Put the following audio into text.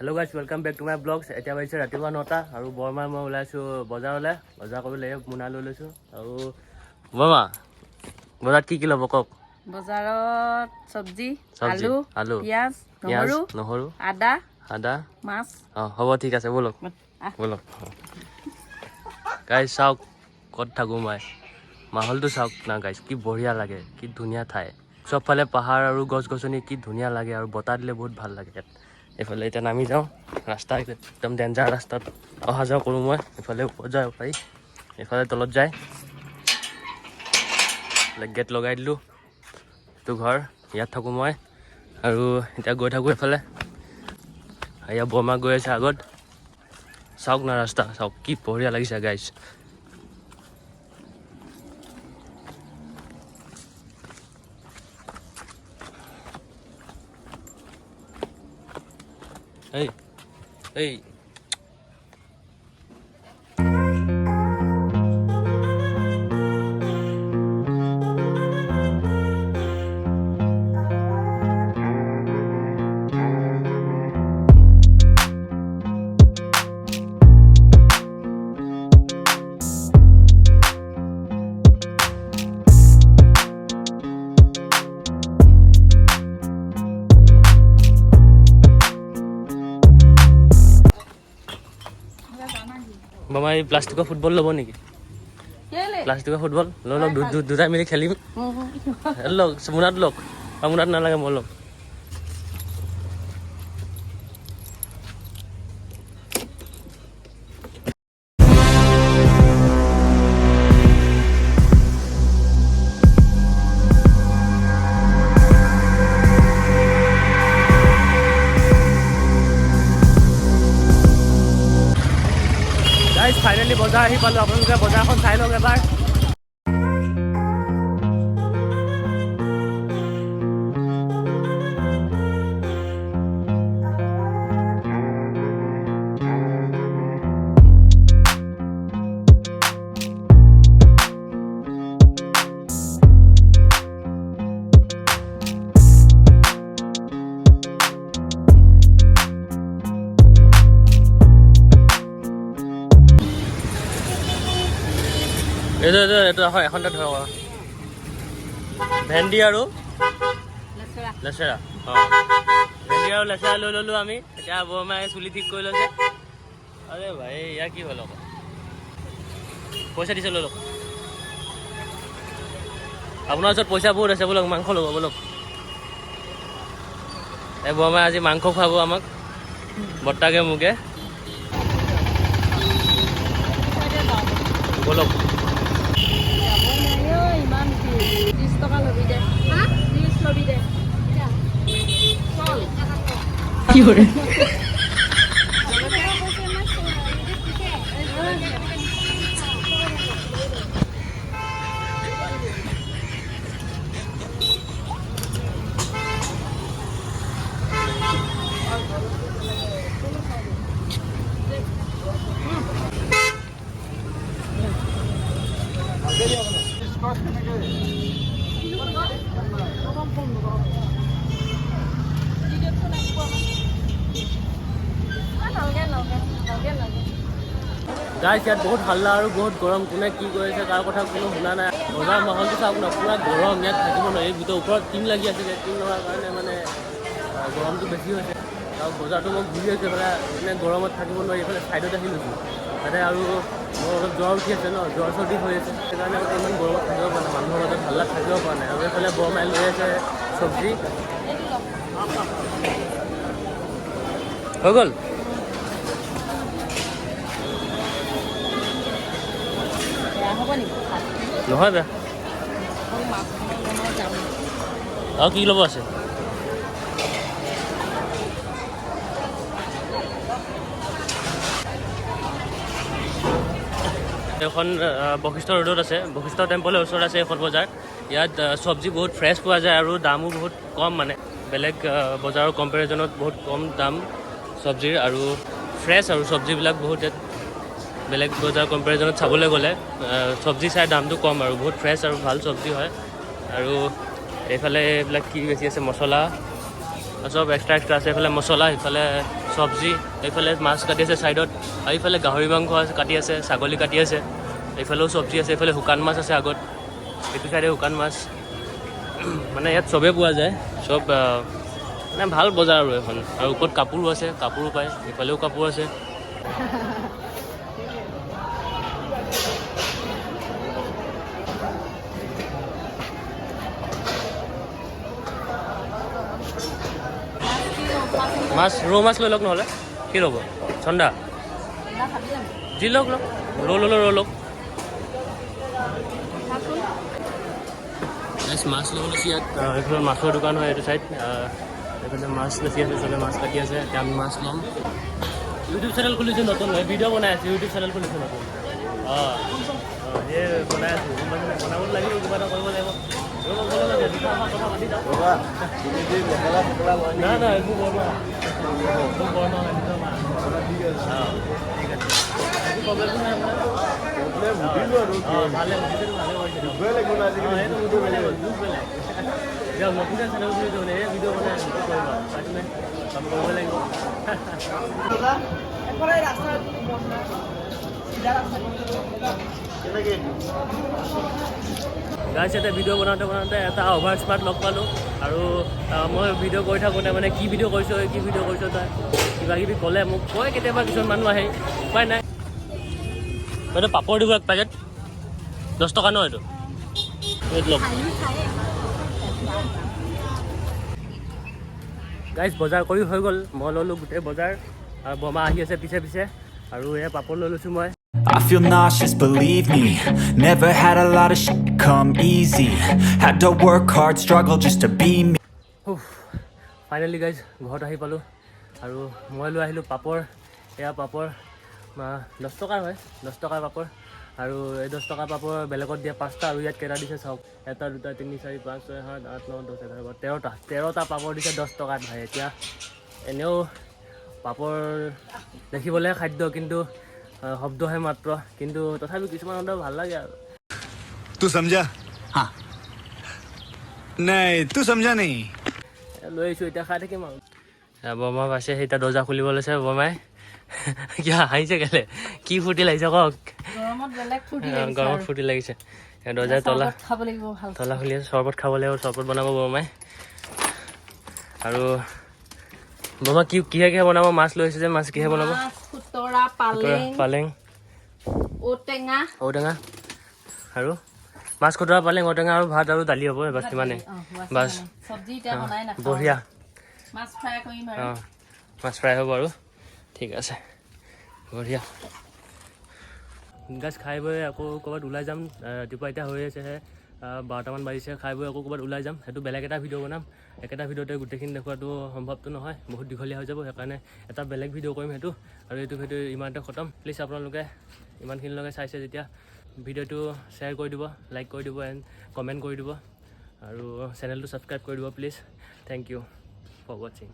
Hello guys welcome back to my blogs এতিয়া বাইছে ৰাতিপুৱা 9টা আৰু বৰমা মই ওলাইছো বজাৰলৈ বজাৰ কৰিবলৈ মুনা লৈ লৈছো আৰু বৰমা বজাৰত কি ল'ব কক বজাৰত সবজি আলু পিয়াজ নহৰু আদা মাছ হ'ব ঠিক আছে বলক গাইস চাওক কত থাকো মই মাহলটো চাওক না গাইস কি বঢ়িয়া লাগে কি ধুনীয়া ঠাই সবফালে পাহাৰ আৰু গছ গছনি কি ধুনীয়া লাগে আৰু বতাহ দিলে বহুত ভাল লাগে এফালে এতিয়া নামি যাওঁ ৰাস্তা একদম ডেঞ্জাৰ ৰাস্তাত অহা যোৱা কৰোঁ মই এফালে ওপৰত যাব পাৰি এফালে তলত যায় গেট লগাই দিলোঁ এইটো ঘৰ ইয়াত থাকোঁ মই আৰু এতিয়া গৈ থাকোঁ এফালে এয়া বৰমা গৈ আছে আগত চাওক না ৰাস্তা চাওক কি বঢ়িয়া লাগিছে গাইছ Hey, hey. Mama ini plastik football lo boni ki? Plastik football lo dua milik khalim. Lo semunat lo, semunat nala ke molo. Finally বজাৰ আহি পালোঁ আপোনালোকে বজাৰখন চাই লওক এবাৰ এইটো হয় এখন ধৰক ভেন্দি আৰু লেচেৰা ভেন্দি আৰু লেচেৰা লৈ ল'লোঁ আমি এতিয়া বৰমায়ে চুলি ঠিক কৰি লৈছে আৰে ভাই ইয়াৰ কি হ'ল আকৌ পইচা দিছে লৈ লওক আপোনাৰ ওচৰত পইচা বহুত আছে বলক মাংস ল'ব বলক এই বৰমায়ে আজি মাংস খুৱাব আমাক বৰ্তাকে মোকে বলক কি কৰে গাইছ ইয়াত বহুত হাল্লা আৰু বহুত গৰম কোনে কি কৰিছে তাৰ কথা কোনো শুনা নাই বজাৰ মাহলটো চাওক না পুৰা গৰম ইয়াত থাকিব নোৱাৰি এই ভিতৰত ওপৰত টিং লাগি আছে টিং লগাৰ কাৰণে মানে গৰমটো বেছি হৈছে আৰু বজাৰটো মই ঘূৰি আছোঁ এইফালে মানে গৰমত থাকিব নোৱাৰি এইফালে ছাইডত আহি লৈছোঁ তাতে আৰু মোৰ অলপ জ্বৰ উঠি আছে ন জ্বৰ চৰ্দি হৈ আছে সেইকাৰণে ইমান গৰমত থাকিব পৰা নাই মানুহৰ মাজত হাল্লাত থাকিব পৰা নাই আৰু এইফালে বৰমাই লৈ আছে চব্জি হৈ গ'ল নহয় বেয়া আৰু কি ল'ব আছে এখন বশিষ্ঠ ৰোডত আছে বশিষ্ঠ টেম্পলৰ ওচৰত আছে এখন বজাৰ ইয়াত চব্জি বহুত ফ্ৰেছ পোৱা যায় আৰু দামো বহুত কম মানে বেলেগ বজাৰৰ কম্পেৰিজনত বহুত কম দাম চব্জিৰ আৰু ফ্ৰেছ আৰু চব্জিবিলাক বহুত ইয়াত বেলেগ বজাৰ কম্পেৰিজনত চাবলৈ গ'লে চব্জি চাই দামটো কম আৰু বহুত ফ্ৰেছ আৰু ভাল চব্জি হয় আৰু এইফালে এইবিলাক কি বেছি আছে মছলা চব এক্সট্ৰা আছে। এইফালে মছলা, এইফালে চব্জি, এইফালে মাছ কাটি আছে ছাইডত, আৰু এইফালে গাহৰি মাংস আছে কাটি আছে, ছাগলী কাটি আছে, এইফালেও চব্জি আছে, এইফালে শুকান মাছ আছে আগত, এইটো চাইডে শুকান মাছ। মানে ইয়াত চবেই পোৱা যায়, চব মানে ভাল বজাৰ আৰু এখন। আৰু ওপৰত কাপোৰো আছে, কাপোৰো পায়, এইফালেও কাপোৰ আছে। মাছ ৰৌ মাছ লৈ লওক, নহ'লে কি ল'ব? চন্দা যি লওক লওক, ৰৌ লওক। মাছ ল'ব লৈছে ইয়াত। এইফালে মাছৰ দোকান হয় এইটো চাইড। এইফালে মাছ বেছি আছে, চবে মাছ কাটি আছে। এতিয়া আমি মাছ ল'ম। ইউটিউব চেনেল খুলিছোঁ নতুন, ভিডিঅ' বনাই আছোঁ। ইউটিউব চেনেল খুলিছোঁ নতুন। সেই বনাই আছোঁ। বনাব লাগিব, কিবা এটা কৰিব লাগিব। নাই একো বনোৱা, ঠিক আছে, একো প্ৰব্লেমটো নাই আপোনাৰ? ভালে নতুনকৈ চেনেল খুলিছোঁ মানে, এই ভিডিঅ' বনাই আছোঁ। কি কৰিবা, পাইছেনে? কাম কৰিব লাগিব। গাইছ এতিয়া ভিডিঅ' বনাওঁতে এটা অভাৰ স্মাৰ্ট লগ পালোঁ। আৰু মই ভিডিঅ' কৰি থাকোঁতে মানে কি ভিডিঅ' কৰিছ তই কিবা কিবি ক'লে, মোক কয় কেতিয়াবা কিছুমান মানুহ আহে, উপায় নাই। এইটো পাপৰ দিব এক পেকেট, 10 টকা ন এইটো লওক। গাইজ বজাৰ কৰি হৈ গ'ল, মই ল'লোঁ গোটেই বজাৰ। আৰু বমা আহি আছে পিছে আৰু এয়া পাপৰ লৈ লৈছোঁ মই। I feel nauseous, believe me. Never had a lot of shit come easy. Had to work hard, struggle just to be me. Finally guys ঘৰত আহি পালোঁ। আৰু মই লৈ আহিলোঁ পাপৰ। এয়া পাপৰ 10 টকাৰ হয়, 10 টকাৰ পাপৰ। আৰু এই 10 টকাৰ পাপৰ বেলেগত দিয়া 5টা, আৰু ইয়াত কেইটা দিছে চাওক। 1 2 3 4 5 6 7 8 9 10 11 13টা পাপৰ দিছে 10 টকাত ভাই। এতিয়া এনেও পাপৰ দেখিবলৈ খাদ্য, কিন্তু শব্দহে মাত্ৰ, কিন্তু তথাপি কিছুমান ভাল লাগে আৰু। तू समझा? हाँ नहीं तू समझा नहीं। লৈ আহিছোঁ, এতিয়া খাই থাকিম আৰু। বৰমা পাইছে, এতিয়া দৰ্জা খুলিব লৈছে বৰমাই। কিয় হাঁহিছে কেলে? কি ফূৰ্তি লাগিছে কওক? গৰমত ফূৰ্তি লাগিছে। দৰ্জা তলা খুলি আছে, চৰবত খাব লাগিব, চৰবত বনাব বৰমাই। আৰু বৰমা কিহে বনাব? মাছ লৈ আহিছে যে, মাছ কিহে বনাব? পালেং, ঔটেঙা আৰু মাছ খুতৰা, পালেং, ঔটেঙা আৰু ভাত আৰু দালি হ'ব। বাছ সিমানেই, বাছ বঢ়িয়া। মাছ ফ্ৰাই হ'ব আৰু ঠিক আছে, বঢ়িয়া। গাছ খাই বৈ আকৌ ক'ৰবাত ওলাই যাম। ৰাতিপুৱা এতিয়া হৈ আছেহে 12টামান বাজিছে। খাই বৈ আকৌ ক'ৰবাত ওলাই যাম, সেইটো বেলেগ এটা ভিডিঅ' বনাম। একেটা ভিডিঅ'তে গোটেইখিনি দেখুৱাটো সম্ভৱটো নহয়, বহুত দীঘলীয়া হৈ যাব। সেইকাৰণে এটা বেলেগ ভিডিঅ' কৰিম সেইটো। আৰু এইটো ভিডিঅ' ইমানতে খতম। প্লিজ আপোনালোকে ইমানখিনিলৈকে চাইছে যেতিয়া ভিডিঅ'টো শ্বেয়াৰ কৰি দিব, লাইক কৰি দিব, এণ্ড কমেণ্ট কৰি দিব, আৰু চেনেলটো ছাবস্ক্ৰাইব কৰি দিব প্লিজ। থেংক ইউ ফৰ ৱাচিং।